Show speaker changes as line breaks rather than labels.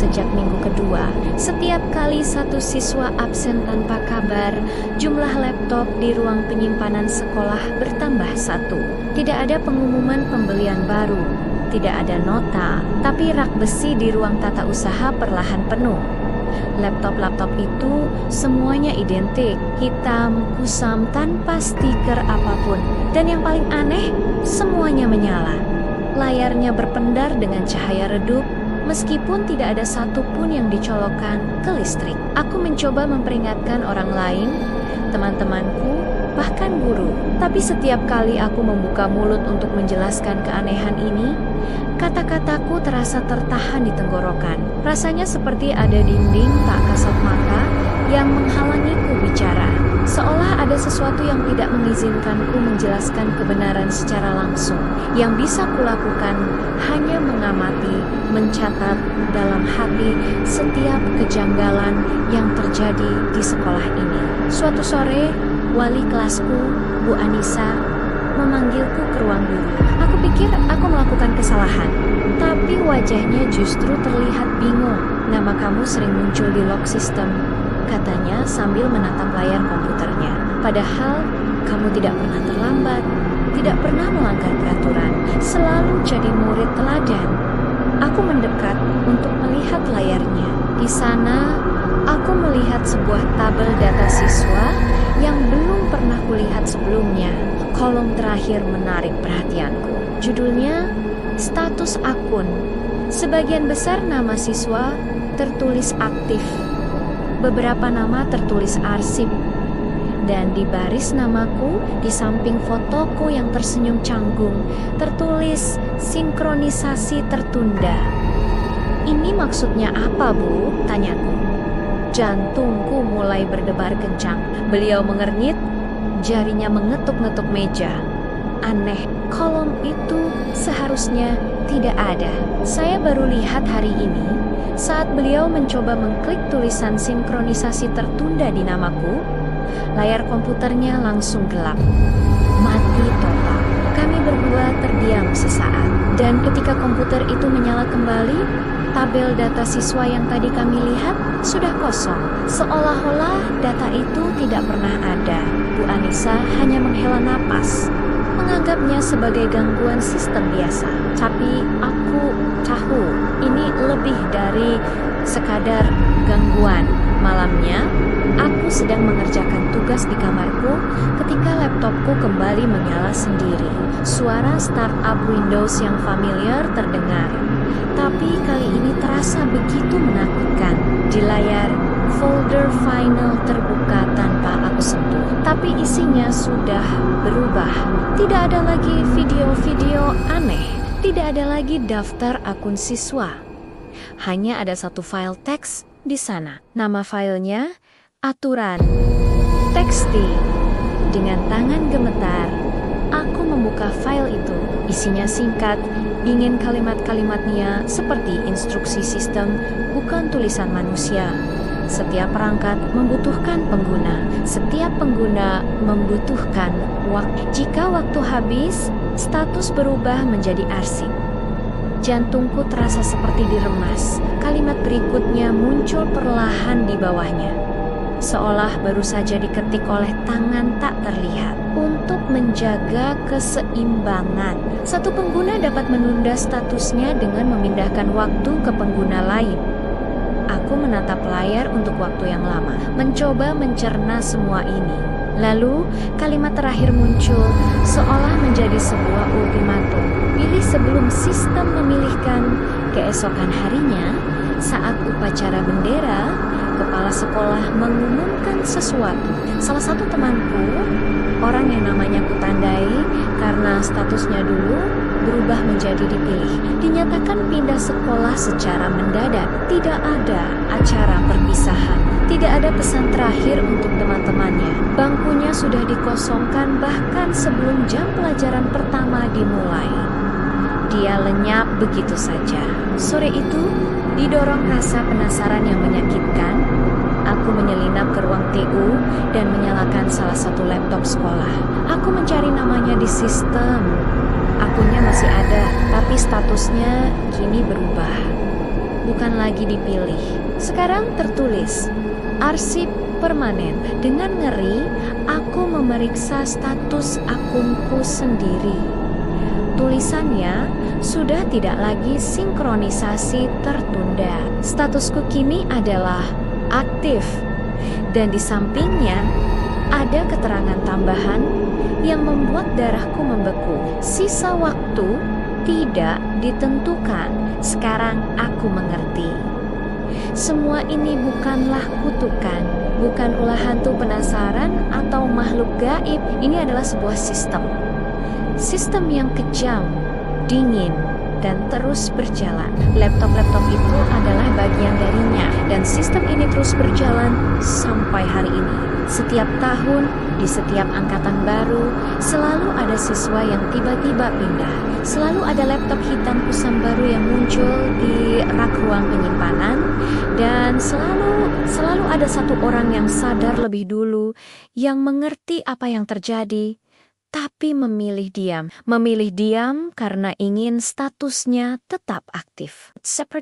sejak minggu kedua. Setiap kali satu siswa absen tanpa kabar, jumlah laptop di ruang penyimpanan sekolah bertambah satu. Tidak ada pengumuman pembelian baru, tidak ada nota, tapi rak besi di ruang tata usaha perlahan penuh. Laptop-laptop itu semuanya identik, hitam, kusam, tanpa stiker apapun. Dan yang paling aneh, semuanya menyala. Layarnya berpendar dengan cahaya redup, meskipun tidak ada satupun yang dicolokkan ke listrik. Aku mencoba memperingatkan orang lain, teman-temanku, bahkan guru. Tapi setiap kali aku membuka mulut untuk menjelaskan keanehan ini, kata-kataku terasa tertahan di tenggorokan. Rasanya seperti ada dinding tak kasat mata yang menghalangiku bicara. Seolah ada sesuatu yang tidak mengizinkanku menjelaskan kebenaran secara langsung. Yang bisa kulakukan hanya mengamati, mencatat dalam hati setiap kejanggalan yang terjadi di sekolah ini. Suatu sore, wali kelasku, Bu Anissa, memanggilku ke ruang guru. Aku pikir aku melakukan kesalahan, tapi wajahnya justru terlihat bingung. Nama kamu sering muncul di log system, katanya sambil menatap layar komputernya. Padahal kamu tidak pernah terlambat, tidak pernah melanggar peraturan, selalu jadi murid teladan. Aku mendekat untuk melihat layarnya. Di sana, aku melihat sebuah tabel data siswa yang belum pernah kulihat sebelumnya. Kolom terakhir menarik perhatianku. Judulnya, status akun. Sebagian besar nama siswa tertulis aktif. Beberapa nama tertulis arsip. Dan di baris namaku, di samping fotoku yang tersenyum canggung, tertulis sinkronisasi tertunda. Ini maksudnya apa, Bu? Tanyaku. Jantungku mulai berdebar kencang. Beliau mengernyit, jarinya mengetuk-ngetuk meja. Aneh, kolom itu seharusnya tidak ada. Saya baru lihat hari ini saat beliau mencoba mengklik tulisan sinkronisasi tertunda di namaku. Layar komputernya langsung gelap, mati total. Kami berdua terdiam sesaat, dan ketika komputer itu menyala kembali, tabel data siswa yang tadi kami lihat sudah kosong. Seolah-olah data itu tidak pernah ada. Bu Anissa hanya menghela napas, menganggapnya sebagai gangguan sistem biasa. Tapi aku tahu ini lebih dari sekadar gangguan. Malamnya, aku sedang mengerjakan tugas di kamarku ketika laptopku kembali menyala sendiri. Suara startup Windows yang familiar terdengar, tapi kali ini terasa begitu menakutkan. Di layar, folder final terbuka tanpa aku sentuh, tapi isinya sudah berubah. Tidak ada lagi video-video aneh, tidak ada lagi daftar akun siswa. Hanya ada satu file teks di sana. Nama filenya aturan. Teksti. Dengan tangan gemetar, aku membuka file itu. Isinya singkat, ingin kalimat-kalimatnya seperti instruksi sistem, bukan tulisan manusia. Setiap perangkat membutuhkan pengguna. Setiap pengguna membutuhkan waktu. Jika waktu habis, status berubah menjadi arsip. Jantungku terasa seperti diremas. Kalimat berikutnya muncul perlahan di bawahnya, seolah baru saja diketik oleh tangan tak terlihat. Untuk menjaga keseimbangan, satu pengguna dapat menunda statusnya dengan memindahkan waktu ke pengguna lain. Aku menatap layar untuk waktu yang lama, mencoba mencerna semua ini. Lalu, kalimat terakhir muncul, seolah menjadi sebuah ultimatum. Pilih sebelum sistem memilihkan. Keesokan harinya, saat upacara bendera, kepala sekolah mengumumkan sesuatu. Salah satu temanku, orang yang namanya kutandai karena statusnya dulu berubah menjadi dipilih, dinyatakan pindah sekolah secara mendadak. Tidak ada acara perpisahan, tidak ada pesan terakhir untuk teman-temannya. Bangkunya sudah dikosongkan bahkan sebelum jam pelajaran pertama dimulai. Dia lenyap begitu saja. Sore itu, didorong rasa penasaran yang menyakitkan, aku menyelinap ke ruang TU dan menyalakan salah satu laptop sekolah. Aku mencari namanya di sistem. Akunnya masih ada, tapi statusnya kini berubah. bukan lagi dipilih. Sekarang tertulis, arsip permanen. Dengan ngeri, aku memeriksa status akunku sendiri. Tulisannya sudah tidak lagi sinkronisasi tertunda. Statusku kini adalah aktif. Dan di sampingnya ada keterangan tambahan yang membuat darahku membeku. Sisa waktu tidak ditentukan. Sekarang aku mengerti. Semua ini bukanlah kutukan, bukan ulah hantu penasaran atau makhluk gaib. Ini adalah sebuah sistem. Sistem yang kejam, dingin, dan terus berjalan. Laptop-laptop itu adalah bagian darinya, dan sistem ini terus berjalan sampai hari ini. Setiap tahun, di setiap angkatan baru, selalu ada siswa yang tiba-tiba pindah. Selalu ada laptop hitam kusam baru yang muncul di rak ruang penyimpanan, dan selalu ada satu orang yang sadar lebih dulu, yang mengerti apa yang terjadi, tapi memilih diam. Memilih diam karena ingin statusnya tetap aktif. Seperti